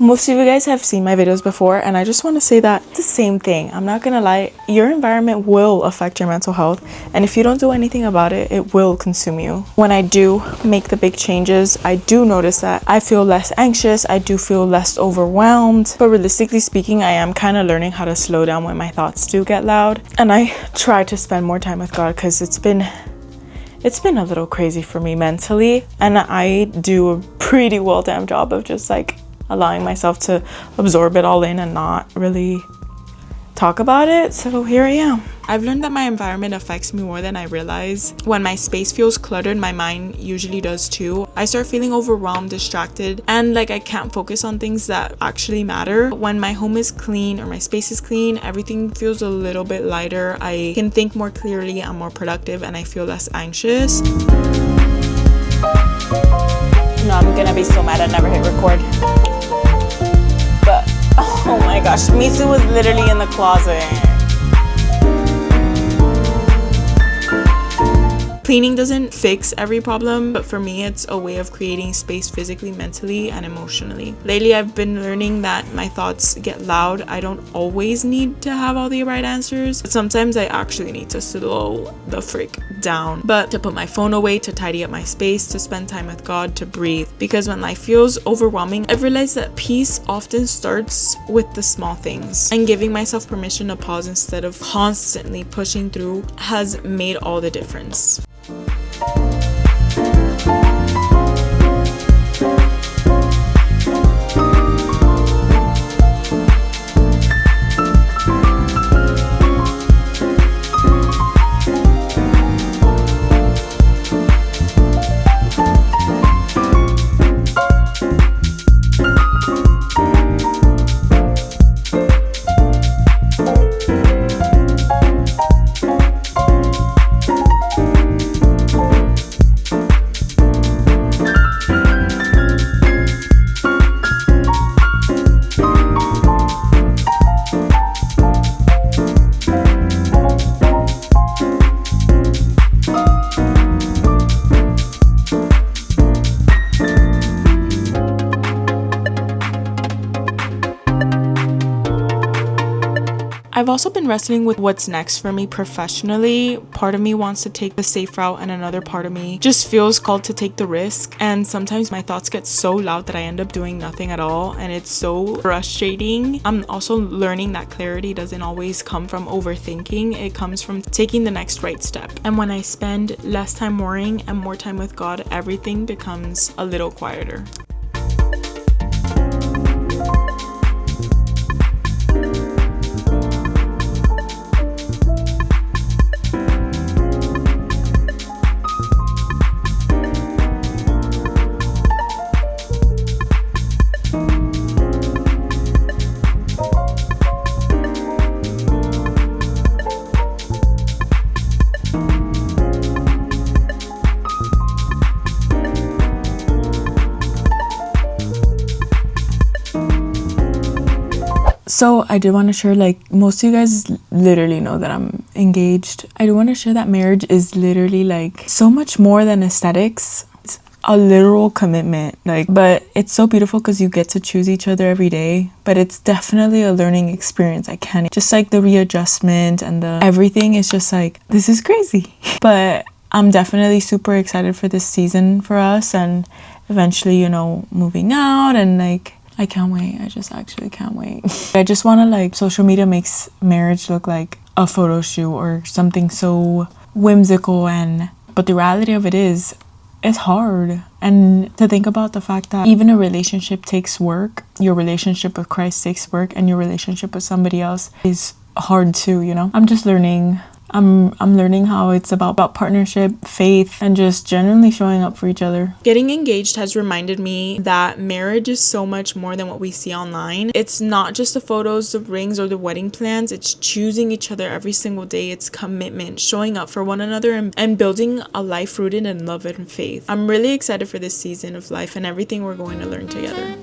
Most of you guys have seen my videos before, and I just want to say that it's the same thing. I'm not gonna lie, your environment will affect your mental health, and if you don't do anything about it, it will consume you. When I do make the big changes, I do notice that I feel less anxious, I do feel less overwhelmed, but realistically speaking, I am kind of learning how to slow down when my thoughts do get loud, and I try to spend more time with God, because it's been a little crazy for me mentally, and I do a pretty well damn job of just like allowing myself to absorb it all in and not really talk about it. So here I am. I've learned that my environment affects me more than I realize. When my space feels cluttered, my mind usually does too. I start feeling overwhelmed, distracted, and like I can't focus on things that actually matter. When my home is clean or my space is clean, everything feels a little bit lighter. I can think more clearly, I'm more productive, and I feel less anxious. No, I'm gonna be so mad I never hit record. But oh my gosh, Misu was literally in the closet. Cleaning doesn't fix every problem, but for me, it's a way of creating space physically, mentally, and emotionally. Lately, I've been learning that my thoughts get loud. I don't always need to have all the right answers, but sometimes I actually need to slow the frick down. But to put my phone away, to tidy up my space, to spend time with God, to breathe. Because when life feels overwhelming, I've realized that peace often starts with the small things. And giving myself permission to pause instead of constantly pushing through has made all the difference. I've also been wrestling with what's next for me professionally. Part of me wants to take the safe route, and another part of me just feels called to take the risk. And sometimes my thoughts get so loud that I end up doing nothing at all, and it's so frustrating. I'm also learning that clarity doesn't always come from overthinking. It comes from taking the next right step. And when I spend less time worrying and more time with God, everything becomes a little quieter. So I did want to share, like, most of you guys literally know that I'm engaged. I do want to share that marriage is literally like so much more than aesthetics. It's a literal commitment, but it's so beautiful because you get to choose each other every day. But it's definitely a learning experience. I can't, just like the readjustment and the everything is just like, this is crazy. But I'm definitely super excited for this season for us, and eventually, you know, moving out, and like, I can't wait. I just actually can't wait. I just want to, like, social media makes marriage look like a photo shoot or something so whimsical, but the reality of it is, it's hard. And to think about the fact that even a relationship takes work, your relationship with Christ takes work, and your relationship with somebody else is hard too, you know? I'm just learning. I'm learning how it's about partnership, faith, and just genuinely showing up for each other. Getting engaged has reminded me that marriage is so much more than what we see online. It's not just the photos, the rings, or the wedding plans. It's choosing each other every single day. It's commitment, showing up for one another, and building a life rooted in love and faith. I'm really excited for this season of life and everything we're going to learn together.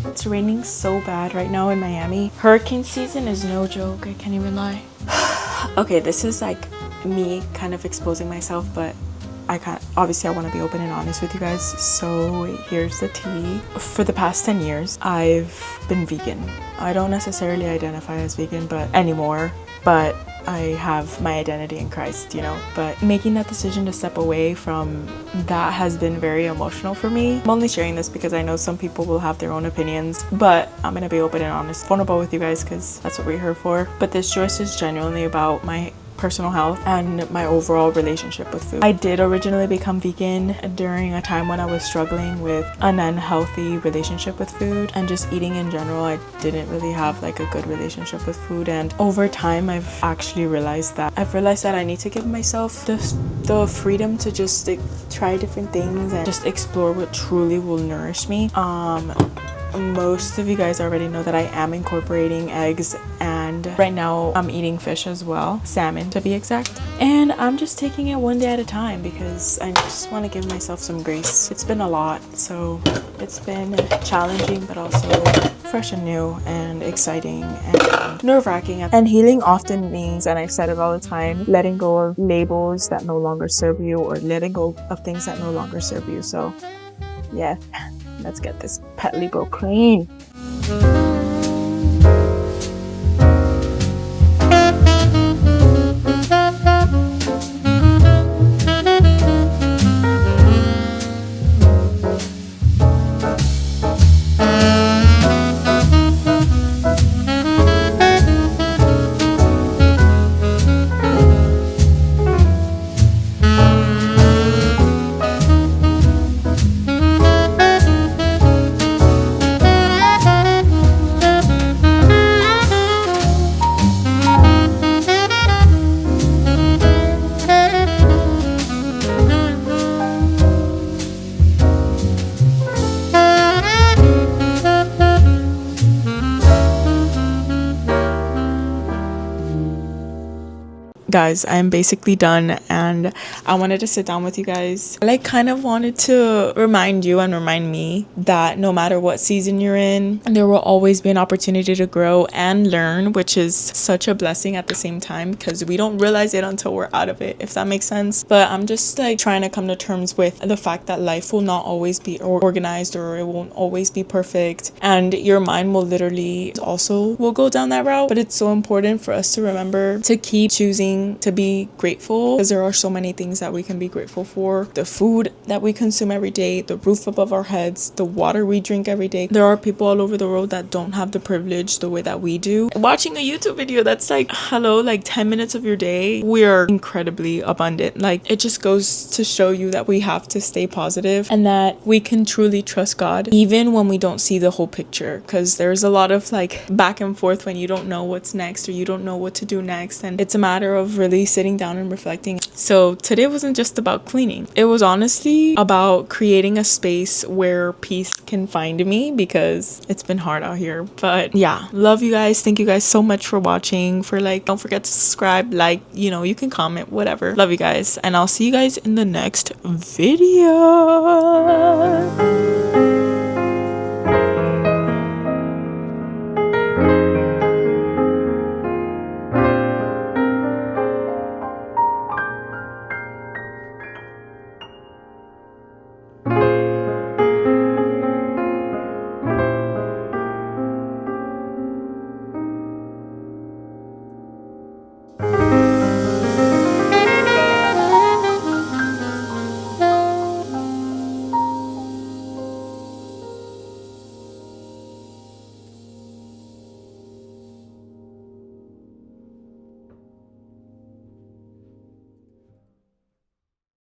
It's raining so bad right now in Miami. Hurricane season is no joke, I can't even lie. Okay, this is like me kind of exposing myself, but I can't, obviously I want to be open and honest with you guys. So here's the tea. For the past 10 years, I've been vegan. I don't necessarily identify as vegan anymore, but I have my identity in Christ, you know. But making that decision to step away from that has been very emotional for me. I'm only sharing this because I know some people will have their own opinions, but I'm gonna be open and honest, vulnerable with you guys, because that's what we're here for. But this choice is genuinely about my personal health and my overall relationship with food. I did originally become vegan during a time when I was struggling with an unhealthy relationship with food and just eating in general. I didn't really have like a good relationship with food, and over time I've actually realized that I need to give myself the freedom to just try different things and just explore what truly will nourish me. Most of you guys already know that I am incorporating eggs, and right now I'm eating fish as well, salmon to be exact, and I'm just taking it one day at a time because I just want to give myself some grace. It's been a lot, so it's been challenging but also fresh and new and exciting and nerve-wracking. And healing often means, and I've said it all the time, letting go of labels that no longer serve you, or letting go of things that no longer serve you. So yeah, let's get this pet Libro clean. Guys, I am basically done, and I wanted to sit down with you guys. I kind of wanted to remind you and remind me that no matter what season you're in, there will always be an opportunity to grow and learn, which is such a blessing at the same time because we don't realize it until we're out of it, if that makes sense. But I'm just trying to come to terms with the fact that life will not always be organized, or it won't always be perfect, and your mind will literally also will go down that route. But it's so important for us to remember to keep choosing to be grateful, because there are so many things that we can be grateful for. The food that we consume every day, the roof above our heads, the water we drink every day. There are people all over the world that don't have the privilege the way that we do. Watching a YouTube video that's like 10 minutes of your day, we are incredibly abundant. It just goes to show you that we have to stay positive and that we can truly trust God even when we don't see the whole picture, because there's a lot of back and forth when you don't know what's next or you don't know what to do next, and it's a matter of really sitting down and reflecting. So today wasn't just about cleaning. It was honestly about creating a space where peace can find me, because it's been hard out here. But yeah, love you guys. Thank you guys so much for watching. Don't forget to subscribe, you can comment, whatever. Love you guys, and I'll see you guys in the next video.